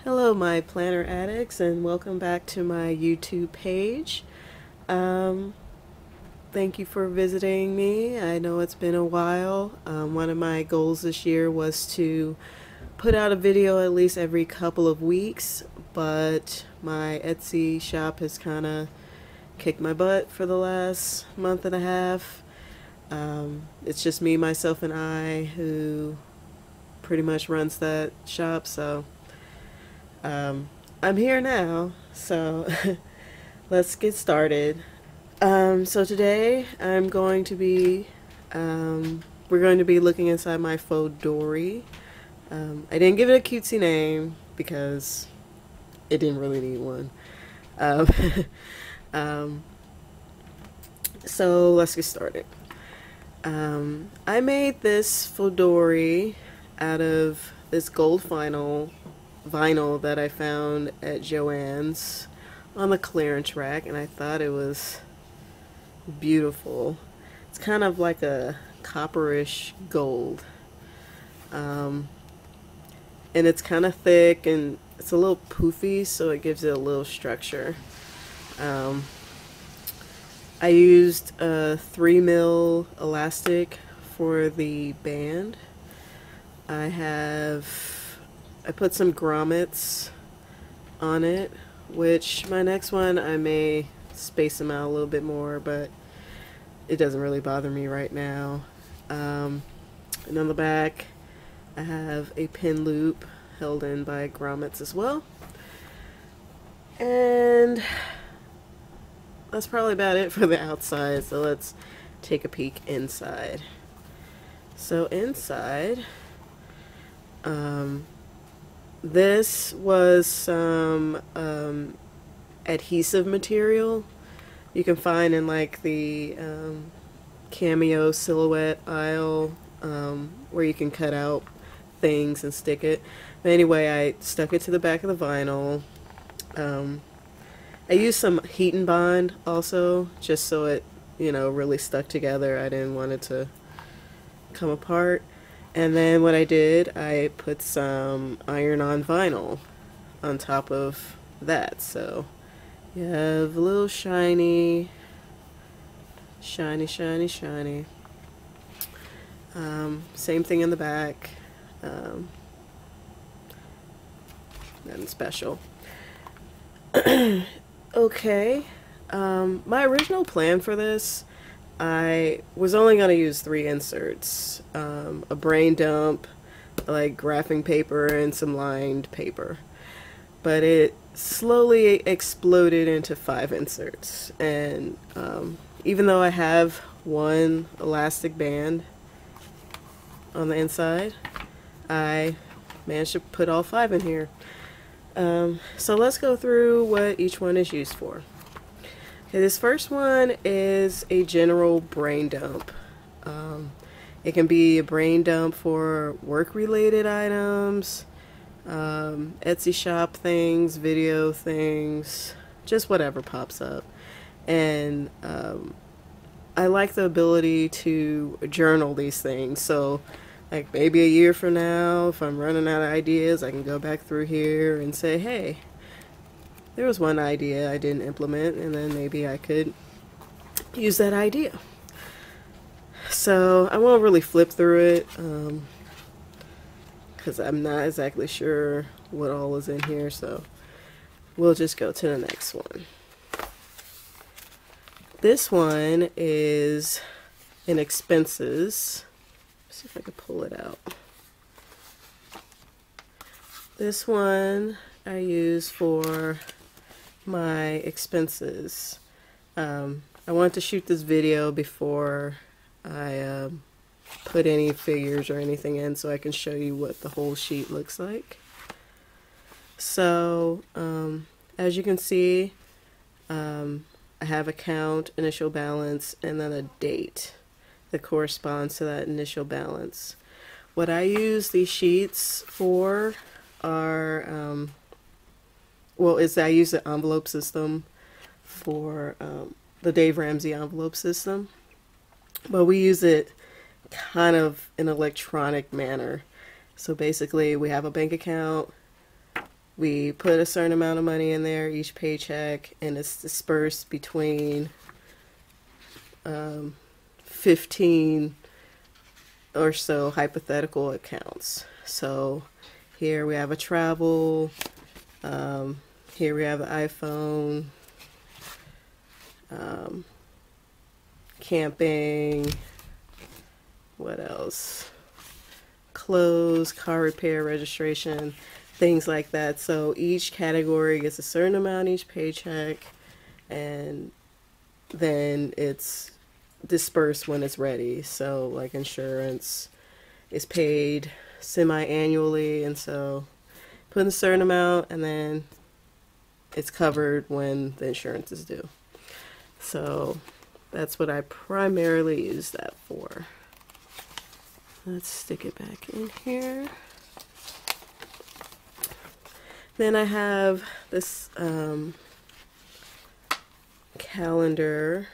Hello, my planner addicts, and welcome back to my YouTube page. Um, Thank you for visiting me. I know it's been a while. One of my goals this year was to put out a video at least every couple of weeks, but my Etsy shop has kind of kicked my butt for the last month and a half. It's just me, myself, and I who pretty much runs that shop, so I'm here now, so let's get started. So today I'm going to be, we're going to be looking inside my Fauxdori. I didn't give it a cutesy name because it didn't really need one. Um, um, so let's get started. I made this Fauxdori out of this gold vinyl that I found at Joann's on the clearance rack, and I thought it was beautiful. It's kind of like a copperish gold, and it's kind of thick and it's a little poofy, so it gives it a little structure. I used a 3mm elastic for the band. I put some grommets on it, which my next one I may space them out a little bit more, but it doesn't really bother me right now. And on the back I have a pin loop held in by grommets as well. And that's probably about it for the outside, so let's take a peek inside. So inside, this was some adhesive material you can find in like the Cameo silhouette aisle, where you can cut out things and stick it. But anyway, I stuck it to the back of the vinyl. I used some heat and bond also, just so it, really stuck together. I didn't want it to come apart. And then what I did, I put some iron-on vinyl on top of that. So you have a little shiny. Same thing in the back. Nothing special. Okay. My original plan for this, I was only going to use 3 inserts, a brain dump, like graphing paper, and some lined paper. But it slowly exploded into 5 inserts, and even though I have one elastic band on the inside, I managed to put all 5 in here. So let's go through what each one is used for. Okay, this first one is a general brain dump. It can be a brain dump for work-related items, Etsy shop things, video things, just whatever pops up. And I like the ability to journal these things, so like maybe a year from now, if I'm running out of ideas, I can go back through here and say, hey, there was one idea I didn't implement, and then maybe I could use that idea. So I won't really flip through it, because I'm not exactly sure what all is in here, so we'll just go to the next one. This one is in expenses. Let's see if I can pull it out. This one I use for my expenses. I wanted to shoot this video before I put any figures or anything in, so I can show you what the whole sheet looks like. So as you can see, I have a count, initial balance, and then a date that corresponds to that initial balance. What I use these sheets for are I use the envelope system for the Dave Ramsey envelope system, but we use it kind of in an electronic manner. So basically we have a bank account, we put a certain amount of money in there each paycheck, and it's dispersed between 15 or so hypothetical accounts. So here we have a travel, here we have the iPhone, camping, what else? Clothes, car repair, registration, things like that. So each category gets a certain amount each paycheck, and then it's dispersed when it's ready. So like insurance is paid semi-annually, and so put in a certain amount and then it's covered when the insurance is due. So that's what I primarily use that for. Let's stick it back in here. Then I have this calendar.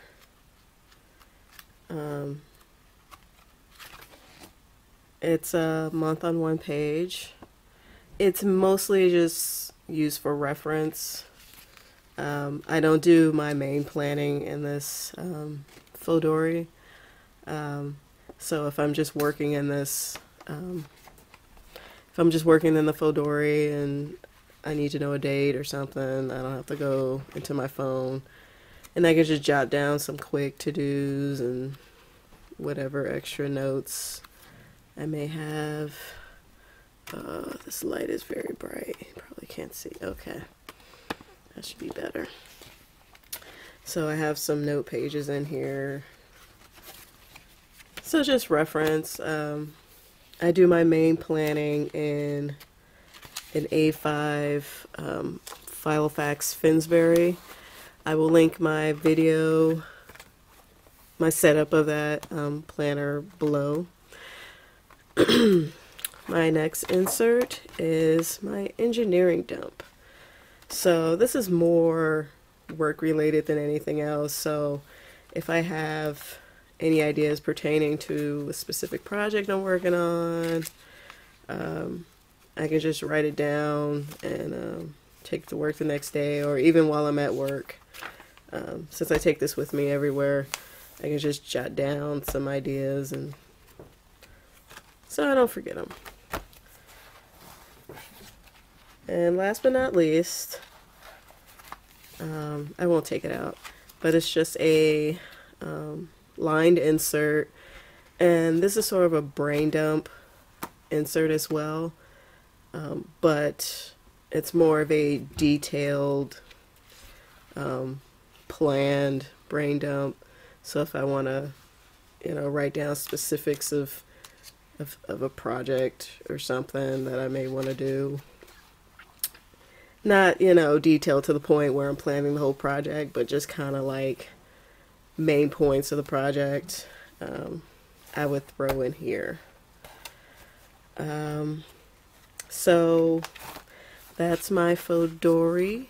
It's a month on one page. It's mostly just used for reference. I don't do my main planning in this Fauxdori. So if I'm just working in this, if I'm just working in the Fauxdori and I need to know a date or something, I don't have to go into my phone, and I can just jot down some quick to-dos and whatever extra notes I may have. This light is very bright. You probably can't see. Okay. That should be better. So I have some note pages in here. So just reference. I do my main planning in an A5 Filofax Finsbury. I will link my video, my setup of that planner below. My next insert is my engineering dump. So this is more work related than anything else. So if I have any ideas pertaining to a specific project I'm working on, I can just write it down and take it to work the next day, or even while I'm at work. Since I take this with me everywhere, I can just jot down some ideas, and so I don't forget them. And last but not least, I won't take it out, but it's just a lined insert, and this is sort of a brain dump insert as well, but it's more of a detailed, planned brain dump. So if I want to, write down specifics of a project or something that I may want to do, not, detailed to the point where I'm planning the whole project, but just kind of like main points of the project, I would throw in here. So that's my Fauxdori.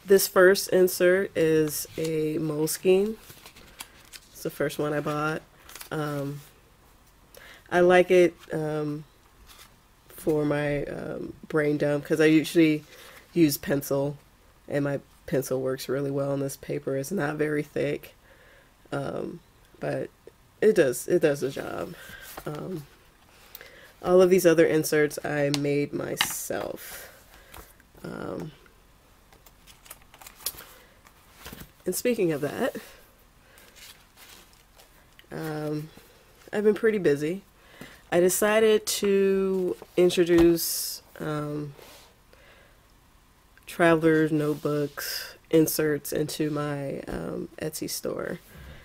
This first insert is a Moleskine. It's the first one I bought. I like it for my brain dump because I usually use pencil, and my pencil works really well on this paper. It's not very thick, but it does the job. All of these other inserts I made myself. And speaking of that, I've been pretty busy. I decided to introduce traveler's notebooks inserts into my Etsy store.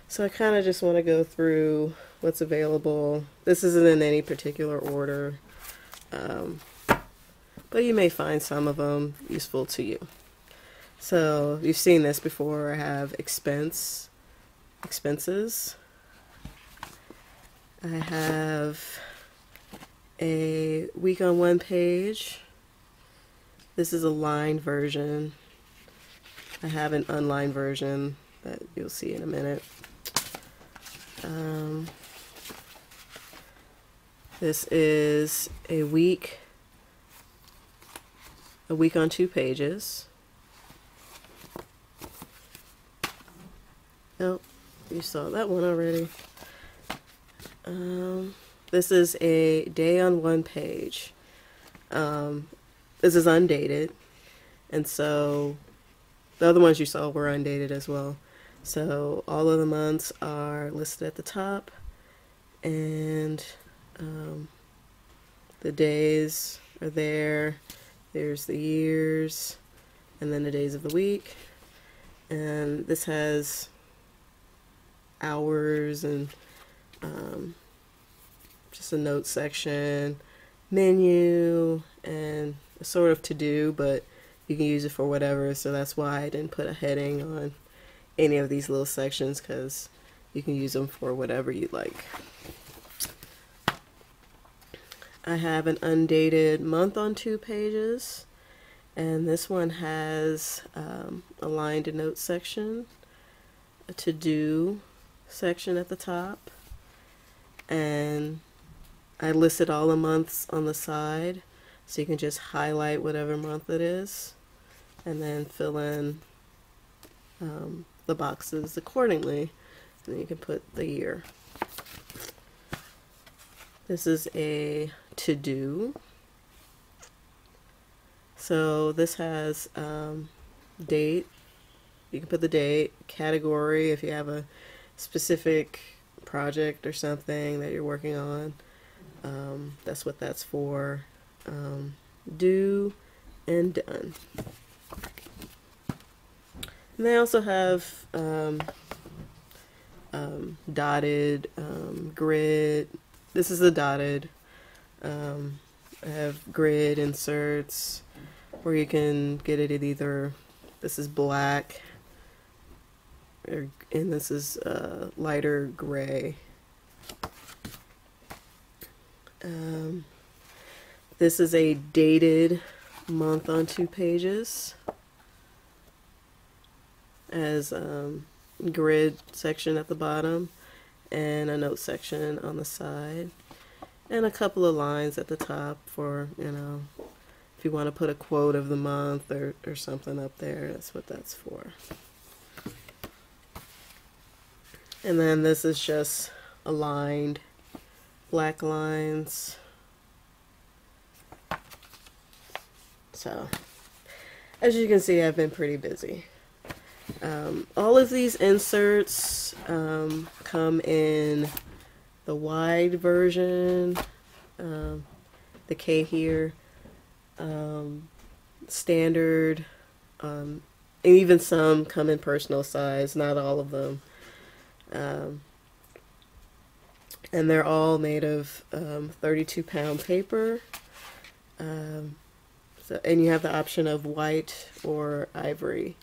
So I kind of just want to go through what's available. This isn't in any particular order, but you may find some of them useful to you. So you've seen this before. I have expenses. I have a week on one page. This is a lined version. I have an unlined version that you'll see in a minute. This is a week a week on 2 pages. Oh, you saw that one already. This is a day on 1 page. This is undated, and so the other ones you saw were undated as well. So all of the months are listed at the top, and the days are there. There's the years, and then the days of the week. And this has hours and just a note section, menu, and a sort of to-do, but you can use it for whatever, so that's why I didn't put a heading on any of these little sections, because you can use them for whatever you like. I have an undated month on 2 pages, and this one has a line to note section, a to-do section at the top, and I listed all the months on the side, so you can just highlight whatever month it is and then fill in the boxes accordingly, and then you can put the year. This is a to-do. So this has date. You can put the date, category if you have a specific project or something that you're working on. That's what that's for. Due and done. And they also have dotted grid. This is the dotted. I have grid inserts where you can get it at either, this is black, and this is lighter gray. This is a dated month on 2 pages. As grid section at the bottom and a note section on the side, and a couple of lines at the top for, you know, if you want to put a quote of the month or something up there, that's what that's for. And then this is just aligned black lines. So, as you can see, I've been pretty busy. All of these inserts come in the wide version, the K here, standard, and even some come in personal size, not all of them. And they're all made of 32-pound paper. So, and you have the option of white or ivory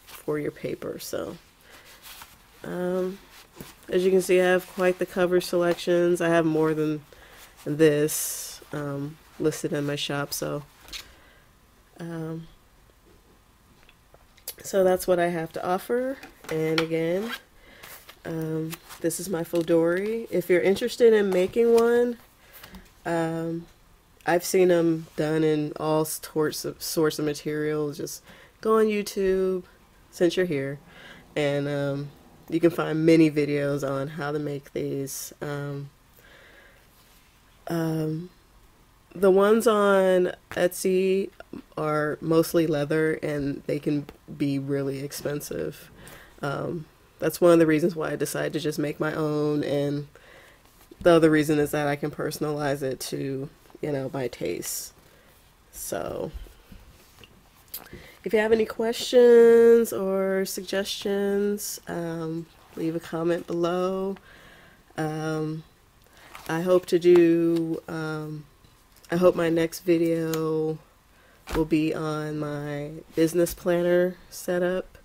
for your paper. So as you can see, I have quite the cover selections. I have more than this listed in my shop, so so that's what I have to offer. And again, this is my Fauxdori. If you're interested in making one, I've seen them done in all sorts of materials. Just go on YouTube since you're here, and you can find many videos on how to make these. The ones on Etsy are mostly leather, and they can be really expensive. That's one of the reasons why I decided to just make my own, and the other reason is that I can personalize it to, you know, my taste. So if you have any questions or suggestions, leave a comment below. I hope to do, I hope my next video will be on my business planner setup.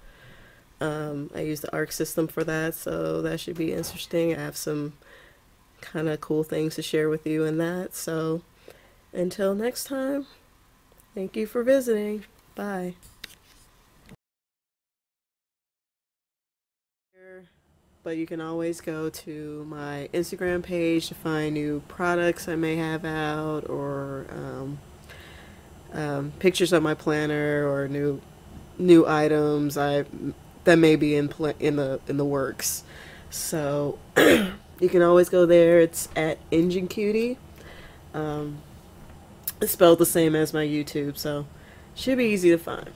I use the ARC system for that, so that should be interesting. I have some kind of cool things to share with you in that. So until next time, thank you for visiting. Bye. But you can always go to my Instagram page to find new products I may have out, or pictures of my planner or new items that may be in the works. So you can always go there. It's at Ingencutie. It's spelled the same as my YouTube, so should be easy to find.